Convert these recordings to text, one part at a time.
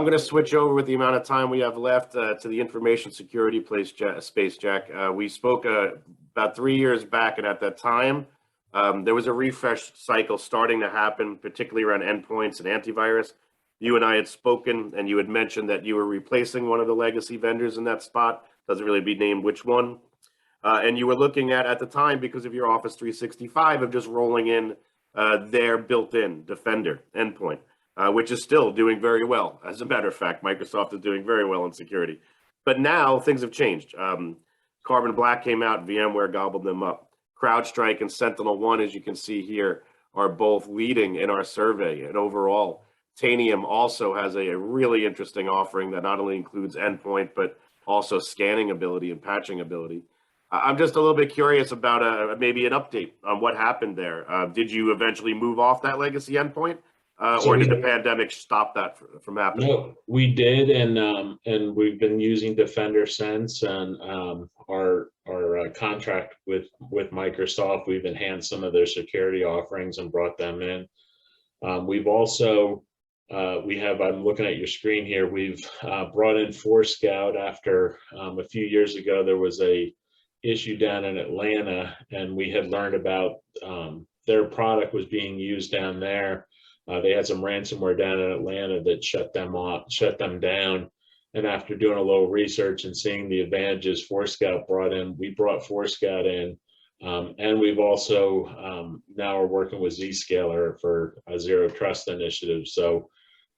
I'm going to switch over with the amount of time we have left to the information security space, Jack. We spoke about 3 years back, and at that time, there was a refresh cycle starting to happen, particularly around endpoints and antivirus. You and I had spoken, and you had mentioned that you were replacing one of the legacy vendors in that spot. Doesn't really be named which one. And you were looking at the time, because of your Office 365, of just rolling in their built-in Defender endpoint. Which is still doing very well. As a matter of fact, Microsoft is doing very well in security. But now things have changed. Carbon Black came out, VMware gobbled them up. CrowdStrike and SentinelOne, as you can see here, are both leading in our survey. And overall, Tanium also has a really interesting offering that not only includes endpoint, but also scanning ability and patching ability. I'm just a little bit curious about maybe an update on what happened there. Did you eventually move off that legacy endpoint? Or did the pandemic stop that from happening? No, we did, and we've been using Defender since. And our contract with Microsoft, we've enhanced some of their security offerings and brought them in. We've also I'm looking at your screen here. We've brought in Forescout after a few years ago there was a issue down in Atlanta, and we had learned about their product was being used down there. They had some ransomware down in Atlanta that shut them down. And after doing a little research and seeing the advantages we brought Forescout in. And we've also now are working with Zscaler for a zero trust initiative. So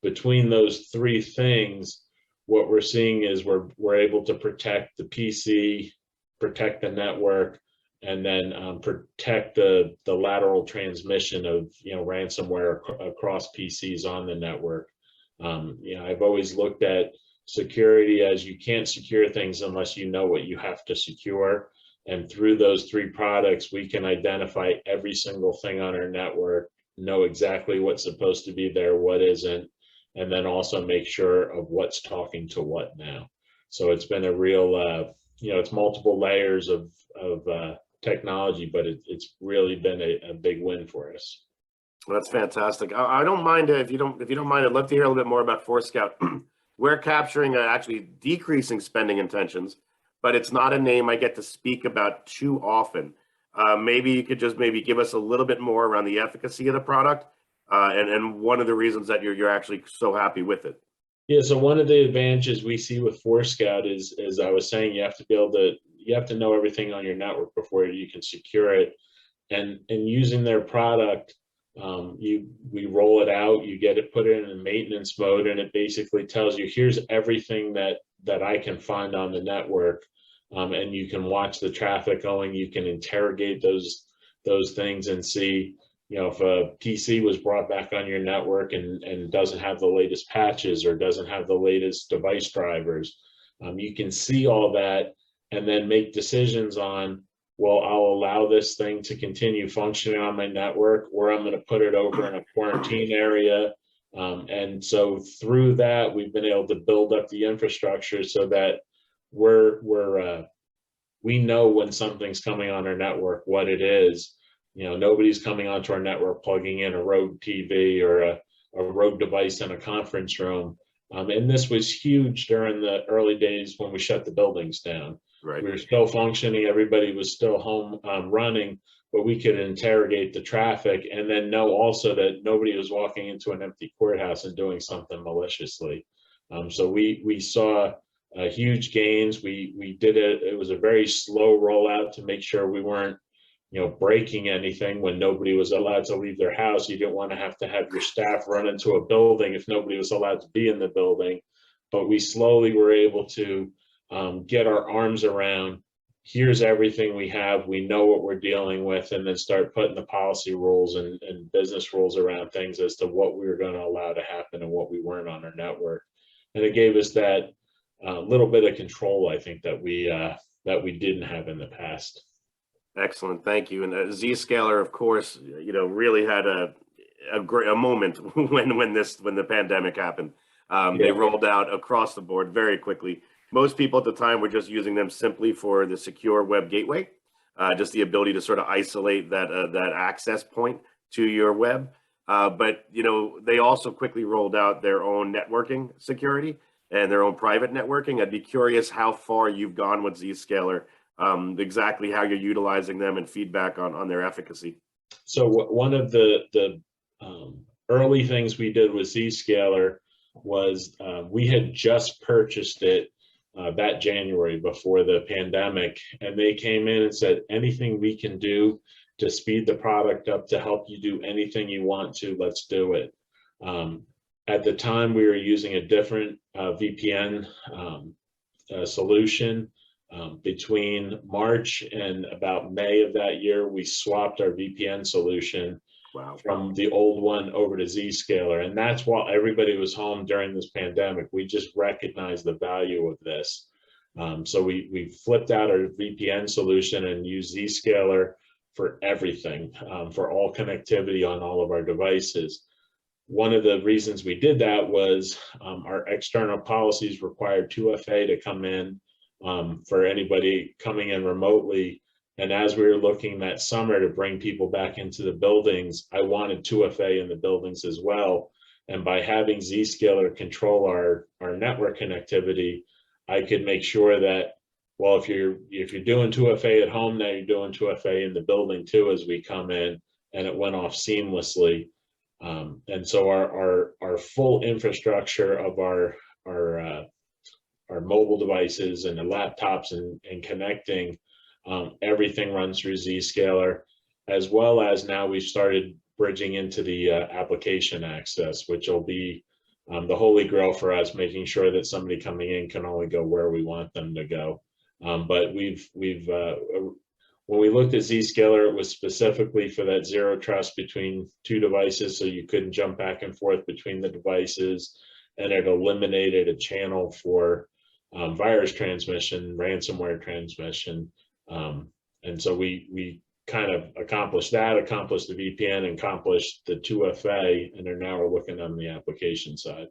between those three things, what we're seeing is we're able to protect the PC, protect the network, and then protect the lateral transmission of ransomware across PCs on the network. I've always looked at security as you can't secure things unless you know what you have to secure. And through those three products, we can identify every single thing on our network, know exactly what's supposed to be there, what isn't, and then also make sure of what's talking to what now. So it's been a real, it's multiple layers of technology, but it's really been a big win for us. Well, that's fantastic. I don't mind if you don't mind. I'd love to hear a little bit more about Forescout. We're capturing actually decreasing spending intentions, but it's not a name I get to speak about too often. Maybe you could just give us a little bit more around the efficacy of the product and one of the reasons that you're actually so happy with it. Yeah, so one of the advantages we see with Forescout is, as I was saying, you have to know everything on your network before you can secure it. And using their product, we roll it out, you get it, put it in maintenance mode, and it basically tells you, here's everything that I can find on the network. And you can watch the traffic going, you can interrogate those things and see, if a PC was brought back on your network and doesn't have the latest patches or doesn't have the latest device drivers, you can see all that and then make decisions on, well, I'll allow this thing to continue functioning on my network, or I'm going to put it over in a quarantine area. And so through that, we've been able to build up the infrastructure so that we know when something's coming on our network, what it is. Nobody's coming onto our network plugging in a rogue TV or a rogue device in a conference room. And this was huge during the early days when we shut the buildings down. Right. We were still functioning, everybody was still home running, but we could interrogate the traffic and then know also that nobody was walking into an empty courthouse and doing something maliciously. So we saw huge gains. We did it. It was a very slow rollout to make sure we weren't breaking anything when nobody was allowed to leave their house. You didn't want to have your staff run into a building if nobody was allowed to be in the building. But we slowly were able to get our arms around, here's everything we have, we know what we're dealing with, and then start putting the policy rules and business rules around things as to what we were going to allow to happen and what we weren't on our network. And it gave us that little bit of control, I think, that we didn't have in the past. Excellent, thank you. And Zscaler, of course, really had a moment when the pandemic happened. They rolled out across the board very quickly. Most people at the time were just using them simply for the secure web gateway, just the ability to sort of isolate that access point to your web. But they also quickly rolled out their own networking security and their own private networking. I'd be curious how far you've gone with Zscaler, exactly how you're utilizing them and feedback on their efficacy. So one of the early things we did with Zscaler was we had just purchased it that January before the pandemic, and they came in and said, anything we can do to speed the product up to help you do anything you want to, let's do it. At the time, we were using a different VPN solution. Between March and about May of that year, we swapped our VPN solution from the old one over to Zscaler. And that's while everybody was home during this pandemic. We just recognized the value of this. So we flipped out our VPN solution and used Zscaler for everything, for all connectivity on all of our devices. One of the reasons we did that was our external policies required 2FA to come in for anybody coming in remotely. And as we were looking that summer to bring people back into the buildings, I wanted 2FA in the buildings as well. And by having Zscaler control our network connectivity, I could make sure that, well, if you're doing 2FA at home, now you're doing 2FA in the building too as we come in, and it went off seamlessly. And so our full infrastructure of our mobile devices and the laptops and connecting, everything runs through Zscaler, as well as now we've started bridging into the application access, which will be the Holy Grail for us, making sure that somebody coming in can only go where we want them to go. But when we looked at Zscaler, it was specifically for that zero trust between two devices, so you couldn't jump back and forth between the devices, and it eliminated a channel for virus transmission, ransomware transmission. And so we kind of accomplished that, accomplished the VPN, accomplished the 2FA, and now we're looking on the application side.